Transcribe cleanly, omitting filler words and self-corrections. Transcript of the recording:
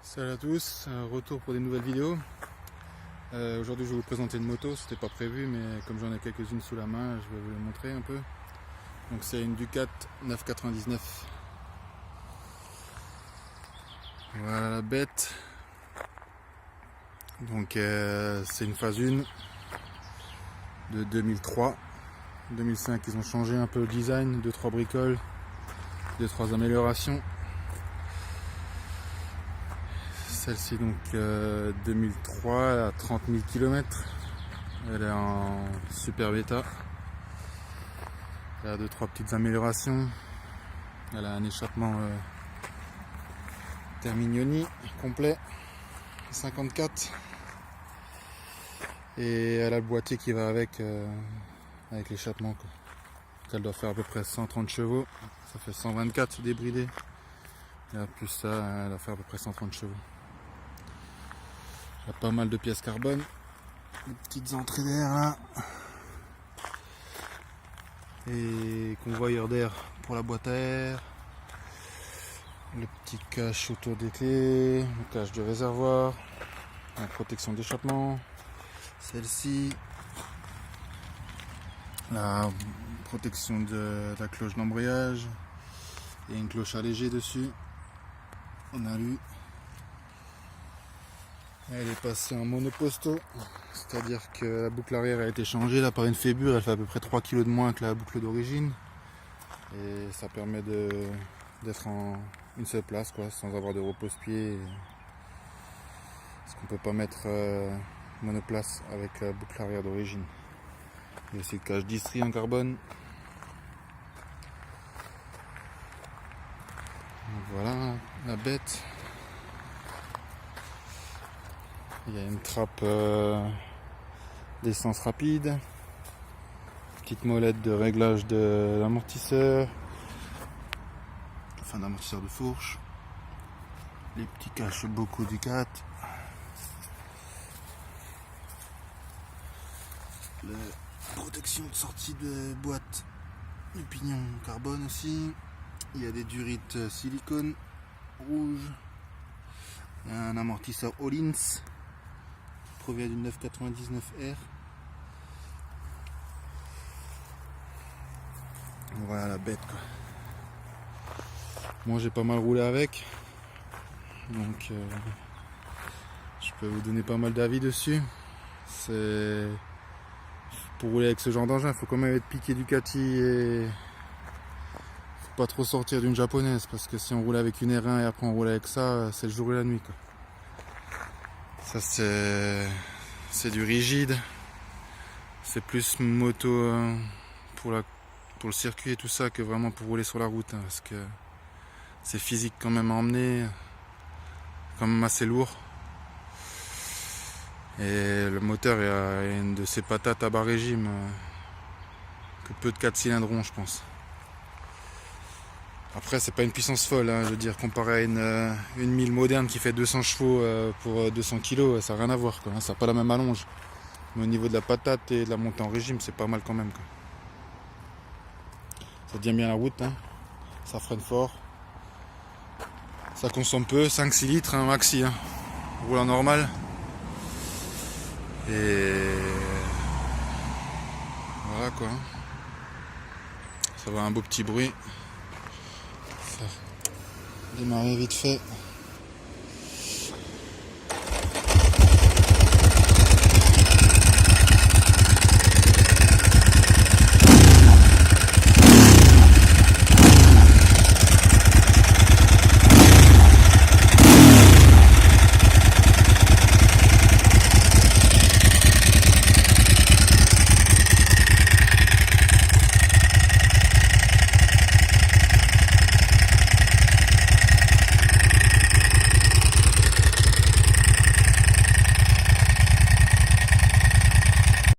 Salut à tous, retour pour des nouvelles vidéos. Aujourd'hui je vais vous présenter une moto, c'était pas prévu mais comme j'en ai quelques-unes sous la main, je vais vous les montrer un peu. Donc c'est une Ducat 999. Voilà la bête. Donc c'est une phase 1 de 2003. 2005 ils ont changé un peu le design, 2-3 bricoles, 2-3 améliorations. Celle-ci donc 2003, elle a 30 000 km, elle est en super bêta, elle a 2-3 petites améliorations, elle a un échappement Termignoni complet, 54, et elle a le boîtier qui va avec l'échappement. Elle doit faire à peu près 130 chevaux, ça fait 124 débridé, et plus ça, elle va faire à peu près 130 chevaux. Il y a pas mal de pièces carbone, des petites entrées d'air là, et convoyeur d'air pour la boîte à air, le petit cache autour des clés, le cache du réservoir, la protection d'échappement, celle-ci, la protection de la cloche d'embrayage, il y a une cloche allégée dessus, on a lu. Elle est passée en monoposto, c'est-à-dire que la boucle arrière a été changée là par une fébure, elle fait à peu près 3 kg de moins que la boucle d'origine. Et ça permet d'être en une seule place, sans avoir de repose-pied. Parce qu'on ne peut pas mettre monoplace avec la boucle arrière d'origine. Il y a aussi le cache distri en carbone. Donc voilà la bête. Il y a une trappe d'essence rapide, petite molette de réglage de l'amortisseur, enfin d'amortisseur de fourche, les petits caches beaucoup Ducat, la protection de sortie de boîte du pignon carbone aussi, il y a des durites silicone rouge, il y a un amortisseur Öhlins provient d'une 999R. Voilà la bête quoi. Moi j'ai pas mal roulé avec, donc je peux vous donner pas mal d'avis dessus. C'est pour rouler avec ce genre d'engin, il faut quand même être piqué Ducati et faut pas trop sortir d'une japonaise, parce que si on roule avec une R1 et après on roule avec ça, c'est le jour et la nuit quoi. Ça c'est du rigide, c'est plus moto pour le circuit et tout ça que vraiment pour rouler sur la route, parce que c'est physique quand même à emmener, quand même assez lourd. Et le moteur a une de ces patates à bas régime que peu de 4 cylindres ont, je pense. Après c'est pas une puissance folle, je veux dire, comparé à une 1000 moderne qui fait 200 chevaux pour 200 kg, ça n'a rien à voir quoi. Ça n'a pas la même allonge, mais au niveau de la patate et de la montée en régime, c'est pas mal quand même quoi. Ça tient bien la route, ça freine fort, ça consomme peu, 5-6 litres maxi, roulant normal. Et voilà quoi, ça va un beau petit bruit. Démarrer vite fait.